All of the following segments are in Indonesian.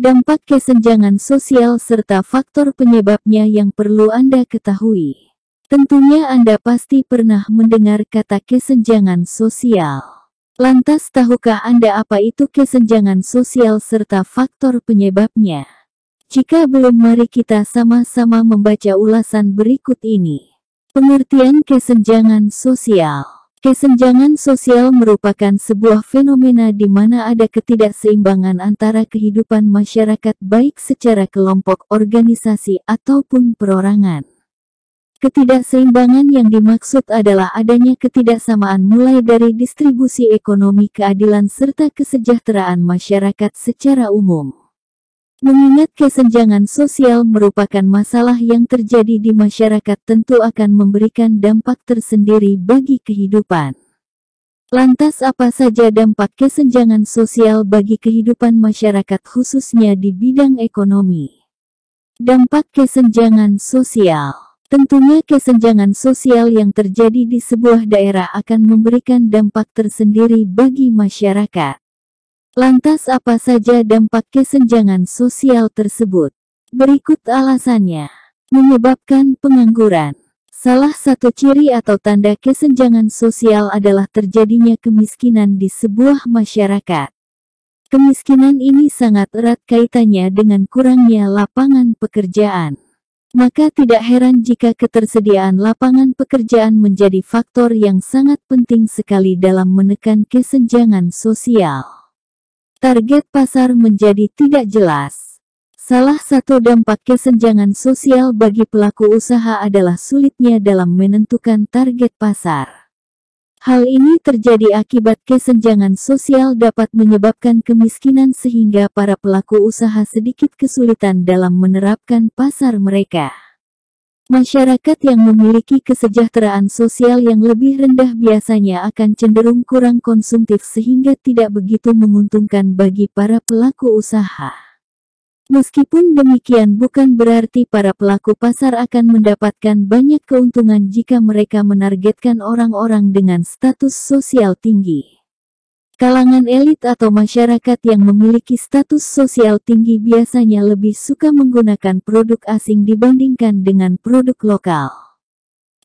Dampak kesenjangan sosial serta faktor penyebabnya yang perlu Anda ketahui. Tentunya Anda pasti pernah mendengar kata kesenjangan sosial. Lantas tahukah Anda apa itu kesenjangan sosial serta faktor penyebabnya? Jika belum, mari kita sama-sama membaca ulasan berikut ini. Pengertian kesenjangan sosial. Kesenjangan sosial merupakan sebuah fenomena di mana ada ketidakseimbangan antara kehidupan masyarakat baik secara kelompok, organisasi, ataupun perorangan. Ketidakseimbangan yang dimaksud adalah adanya ketidaksamaan mulai dari distribusi ekonomi, keadilan, serta kesejahteraan masyarakat secara umum. Mengingat kesenjangan sosial merupakan masalah yang terjadi di masyarakat, tentu akan memberikan dampak tersendiri bagi kehidupan. Lantas apa saja dampak kesenjangan sosial bagi kehidupan masyarakat khususnya di bidang ekonomi? Dampak kesenjangan sosial. Tentunya kesenjangan sosial yang terjadi di sebuah daerah akan memberikan dampak tersendiri bagi masyarakat. Lantas apa saja dampak kesenjangan sosial tersebut? Berikut alasannya. Menyebabkan pengangguran. Salah satu ciri atau tanda kesenjangan sosial adalah terjadinya kemiskinan di sebuah masyarakat. Kemiskinan ini sangat erat kaitannya dengan kurangnya lapangan pekerjaan. Maka tidak heran jika ketersediaan lapangan pekerjaan menjadi faktor yang sangat penting sekali dalam menekan kesenjangan sosial. Target pasar menjadi tidak jelas. Salah satu dampak kesenjangan sosial bagi pelaku usaha adalah sulitnya dalam menentukan target pasar. Hal ini terjadi akibat kesenjangan sosial dapat menyebabkan kemiskinan sehingga para pelaku usaha sedikit kesulitan dalam menerapkan pasar mereka. Masyarakat yang memiliki kesejahteraan sosial yang lebih rendah biasanya akan cenderung kurang konsumtif sehingga tidak begitu menguntungkan bagi para pelaku usaha. Meskipun demikian, bukan berarti para pelaku pasar akan mendapatkan banyak keuntungan jika mereka menargetkan orang-orang dengan status sosial tinggi. Kalangan elit atau masyarakat yang memiliki status sosial tinggi biasanya lebih suka menggunakan produk asing dibandingkan dengan produk lokal.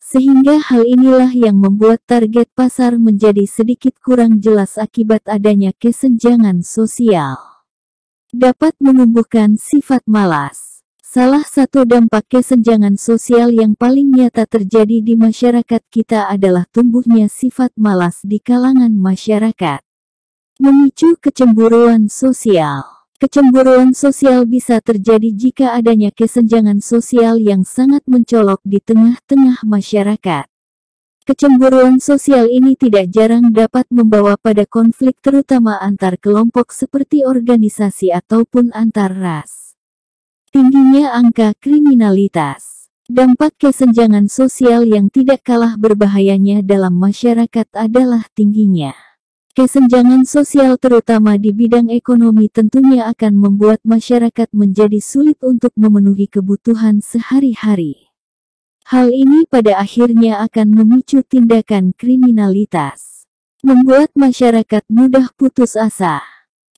Sehingga hal inilah yang membuat target pasar menjadi sedikit kurang jelas akibat adanya kesenjangan sosial. Dapat menumbuhkan sifat malas. Salah satu dampak kesenjangan sosial yang paling nyata terjadi di masyarakat kita adalah tumbuhnya sifat malas di kalangan masyarakat. Memicu kecemburuan sosial. Kecemburuan sosial bisa terjadi jika adanya kesenjangan sosial yang sangat mencolok di tengah-tengah masyarakat. Kecemburuan sosial ini tidak jarang dapat membawa pada konflik terutama antar kelompok seperti organisasi ataupun antar ras. Tingginya angka kriminalitas. Dampak kesenjangan sosial yang tidak kalah berbahayanya dalam masyarakat adalah tingginya kesenjangan sosial terutama di bidang ekonomi tentunya akan membuat masyarakat menjadi sulit untuk memenuhi kebutuhan sehari-hari. Hal ini pada akhirnya akan memicu tindakan kriminalitas, membuat masyarakat mudah putus asa.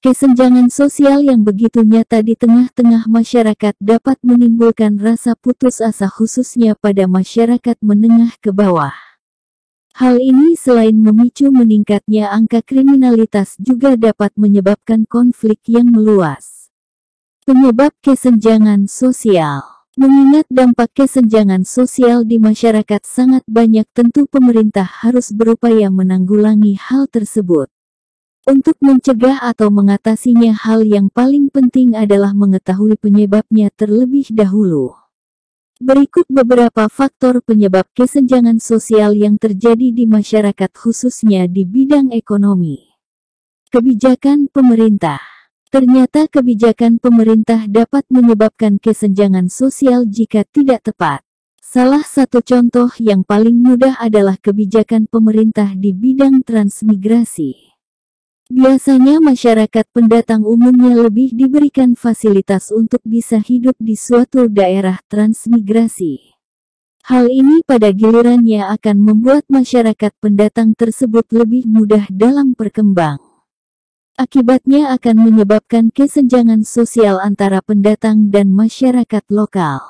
Kesenjangan sosial yang begitu nyata di tengah-tengah masyarakat dapat menimbulkan rasa putus asa khususnya pada masyarakat menengah ke bawah. Hal ini selain memicu meningkatnya angka kriminalitas juga dapat menyebabkan konflik yang meluas. Penyebab kesenjangan sosial. Mengingat dampak kesenjangan sosial di masyarakat sangat banyak, tentu pemerintah harus berupaya menanggulangi hal tersebut. Untuk mencegah atau mengatasinya, hal yang paling penting adalah mengetahui penyebabnya terlebih dahulu. Berikut beberapa faktor penyebab kesenjangan sosial yang terjadi di masyarakat khususnya di bidang ekonomi. Kebijakan pemerintah. Ternyata kebijakan pemerintah dapat menyebabkan kesenjangan sosial jika tidak tepat. Salah satu contoh yang paling mudah adalah kebijakan pemerintah di bidang transmigrasi. Biasanya masyarakat pendatang umumnya lebih diberikan fasilitas untuk bisa hidup di suatu daerah transmigrasi. Hal ini pada gilirannya akan membuat masyarakat pendatang tersebut lebih mudah dalam berkembang. Akibatnya akan menyebabkan kesenjangan sosial antara pendatang dan masyarakat lokal.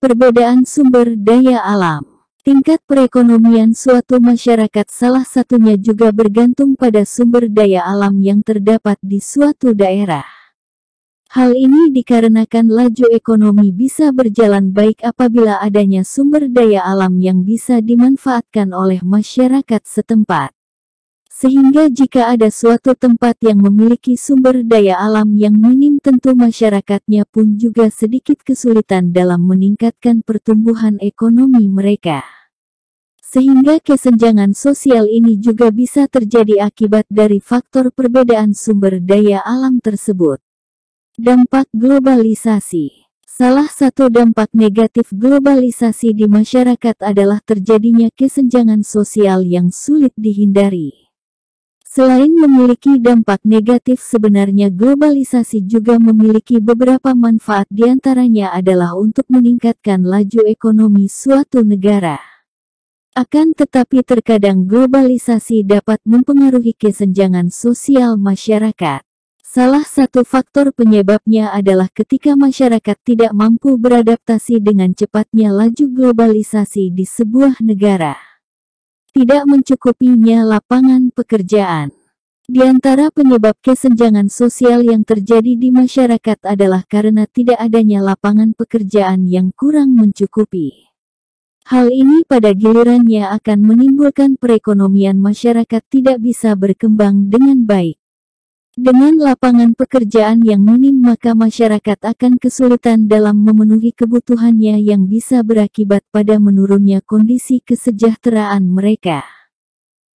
Perbedaan sumber daya alam. Tingkat perekonomian suatu masyarakat salah satunya juga bergantung pada sumber daya alam yang terdapat di suatu daerah. Hal ini dikarenakan laju ekonomi bisa berjalan baik apabila adanya sumber daya alam yang bisa dimanfaatkan oleh masyarakat setempat. Sehingga jika ada suatu tempat yang memiliki sumber daya alam yang minim, tentu masyarakatnya pun juga sedikit kesulitan dalam meningkatkan pertumbuhan ekonomi mereka. Sehingga kesenjangan sosial ini juga bisa terjadi akibat dari faktor perbedaan sumber daya alam tersebut. Dampak globalisasi. Salah satu dampak negatif globalisasi di masyarakat adalah terjadinya kesenjangan sosial yang sulit dihindari. Selain memiliki dampak negatif, sebenarnya globalisasi juga memiliki beberapa manfaat, diantaranya adalah untuk meningkatkan laju ekonomi suatu negara. Akan tetapi terkadang globalisasi dapat mempengaruhi kesenjangan sosial masyarakat. Salah satu faktor penyebabnya adalah ketika masyarakat tidak mampu beradaptasi dengan cepatnya laju globalisasi di sebuah negara. Tidak mencukupinya lapangan pekerjaan. Di antara penyebab kesenjangan sosial yang terjadi di masyarakat adalah karena tidak adanya lapangan pekerjaan yang kurang mencukupi. Hal ini pada gilirannya akan menimbulkan perekonomian masyarakat tidak bisa berkembang dengan baik. Dengan lapangan pekerjaan yang minim, maka masyarakat akan kesulitan dalam memenuhi kebutuhannya yang bisa berakibat pada menurunnya kondisi kesejahteraan mereka.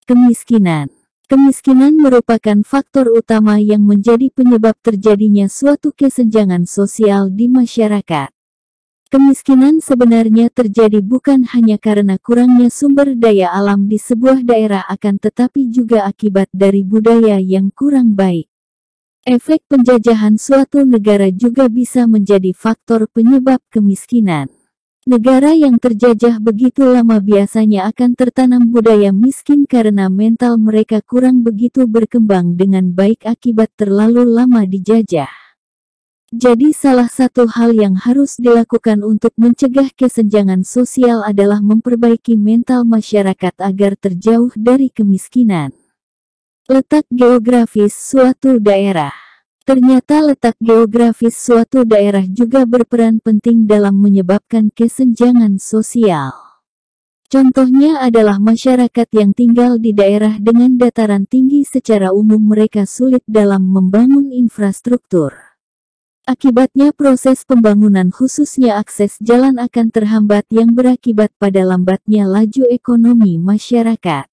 Kemiskinan. Kemiskinan merupakan faktor utama yang menjadi penyebab terjadinya suatu kesenjangan sosial di masyarakat. Kemiskinan sebenarnya terjadi bukan hanya karena kurangnya sumber daya alam di sebuah daerah, akan tetapi juga akibat dari budaya yang kurang baik. Efek penjajahan suatu negara juga bisa menjadi faktor penyebab kemiskinan. Negara yang terjajah begitu lama biasanya akan tertanam budaya miskin karena mental mereka kurang begitu berkembang dengan baik akibat terlalu lama dijajah. Jadi salah satu hal yang harus dilakukan untuk mencegah kesenjangan sosial adalah memperbaiki mental masyarakat agar terjauh dari kemiskinan. Letak geografis suatu daerah. Ternyata letak geografis suatu daerah juga berperan penting dalam menyebabkan kesenjangan sosial. Contohnya adalah masyarakat yang tinggal di daerah dengan dataran tinggi, secara umum mereka sulit dalam membangun infrastruktur. Akibatnya proses pembangunan, khususnya akses jalan, akan terhambat yang berakibat pada lambatnya laju ekonomi masyarakat.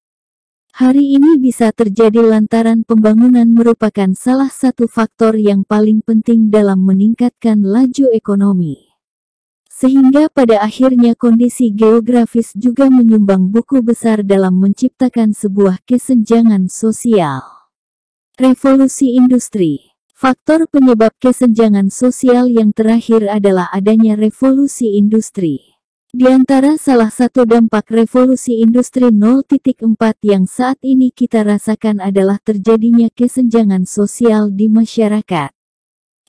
Hari ini bisa terjadi lantaran pembangunan merupakan salah satu faktor yang paling penting dalam meningkatkan laju ekonomi. Sehingga pada akhirnya kondisi geografis juga menyumbang buku besar dalam menciptakan sebuah kesenjangan sosial. Revolusi industri. Faktor penyebab kesenjangan sosial yang terakhir adalah adanya revolusi industri. Di antara salah satu dampak revolusi industri 0.4 yang saat ini kita rasakan adalah terjadinya kesenjangan sosial di masyarakat.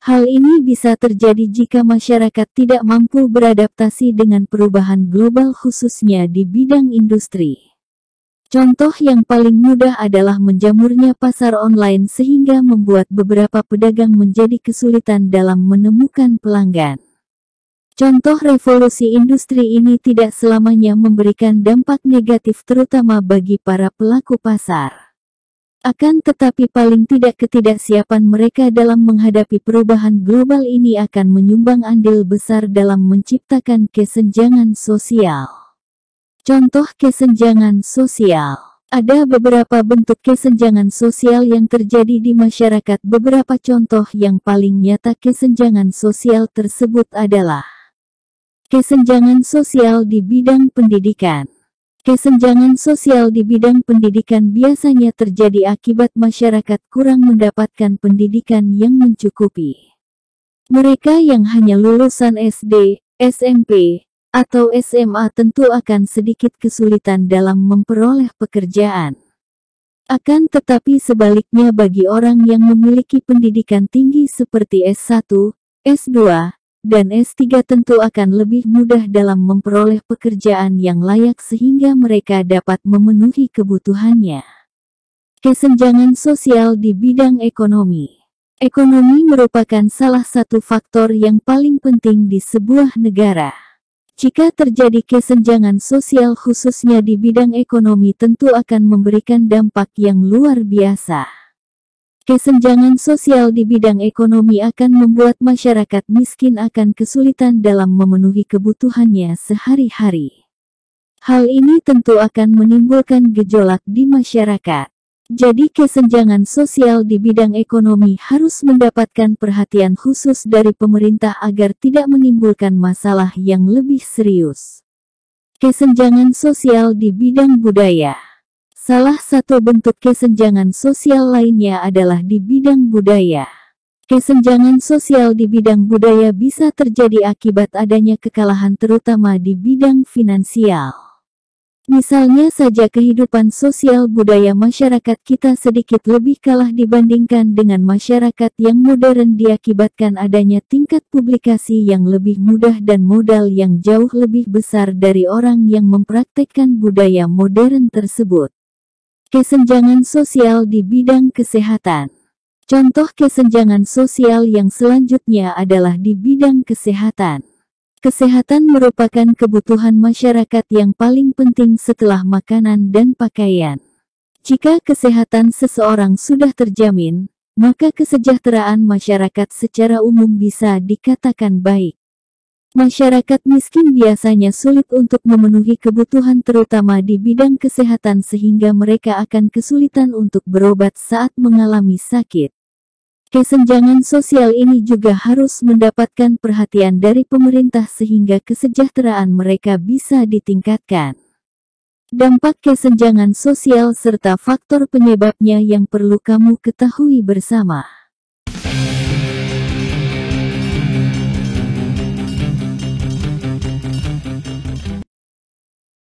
Hal ini bisa terjadi jika masyarakat tidak mampu beradaptasi dengan perubahan global, khususnya di bidang industri. Contoh yang paling mudah adalah menjamurnya pasar online, sehingga membuat beberapa pedagang menjadi kesulitan dalam menemukan pelanggan. Contoh revolusi industri ini tidak selamanya memberikan dampak negatif, terutama bagi para pelaku pasar. Akan tetapi paling tidak ketidaksiapan mereka dalam menghadapi perubahan global ini akan menyumbang andil besar dalam menciptakan kesenjangan sosial. Contoh kesenjangan sosial. Ada beberapa bentuk kesenjangan sosial yang terjadi di masyarakat. Beberapa contoh yang paling nyata kesenjangan sosial tersebut adalah kesenjangan sosial di bidang pendidikan. Kesenjangan sosial di bidang pendidikan biasanya terjadi akibat masyarakat kurang mendapatkan pendidikan yang mencukupi. Mereka yang hanya lulusan SD, SMP, atau SMA tentu akan sedikit kesulitan dalam memperoleh pekerjaan. Akan tetapi sebaliknya bagi orang yang memiliki pendidikan tinggi seperti S1, S2, dan S3 tentu akan lebih mudah dalam memperoleh pekerjaan yang layak sehingga mereka dapat memenuhi kebutuhannya. Kesenjangan sosial di bidang ekonomi. Ekonomi merupakan salah satu faktor yang paling penting di sebuah negara. Jika terjadi kesenjangan sosial khususnya di bidang ekonomi tentu akan memberikan dampak yang luar biasa. Kesenjangan sosial di bidang ekonomi akan membuat masyarakat miskin akan kesulitan dalam memenuhi kebutuhannya sehari-hari. Hal ini tentu akan menimbulkan gejolak di masyarakat. Jadi kesenjangan sosial di bidang ekonomi harus mendapatkan perhatian khusus dari pemerintah agar tidak menimbulkan masalah yang lebih serius. Kesenjangan sosial di bidang budaya. Salah satu bentuk kesenjangan sosial lainnya adalah di bidang budaya. Kesenjangan sosial di bidang budaya bisa terjadi akibat adanya kekalahan terutama di bidang finansial. Misalnya saja kehidupan sosial budaya masyarakat kita sedikit lebih kalah dibandingkan dengan masyarakat yang modern diakibatkan adanya tingkat publikasi yang lebih mudah dan modal yang jauh lebih besar dari orang yang mempraktekkan budaya modern tersebut. Kesenjangan sosial di bidang kesehatan. Contoh kesenjangan sosial yang selanjutnya adalah di bidang kesehatan. Kesehatan merupakan kebutuhan masyarakat yang paling penting setelah makanan dan pakaian. Jika kesehatan seseorang sudah terjamin, maka kesejahteraan masyarakat secara umum bisa dikatakan baik. Masyarakat miskin biasanya sulit untuk memenuhi kebutuhan terutama di bidang kesehatan sehingga mereka akan kesulitan untuk berobat saat mengalami sakit. Kesenjangan sosial ini juga harus mendapatkan perhatian dari pemerintah sehingga kesejahteraan mereka bisa ditingkatkan. Dampak kesenjangan sosial serta faktor penyebabnya yang perlu kamu ketahui bersama.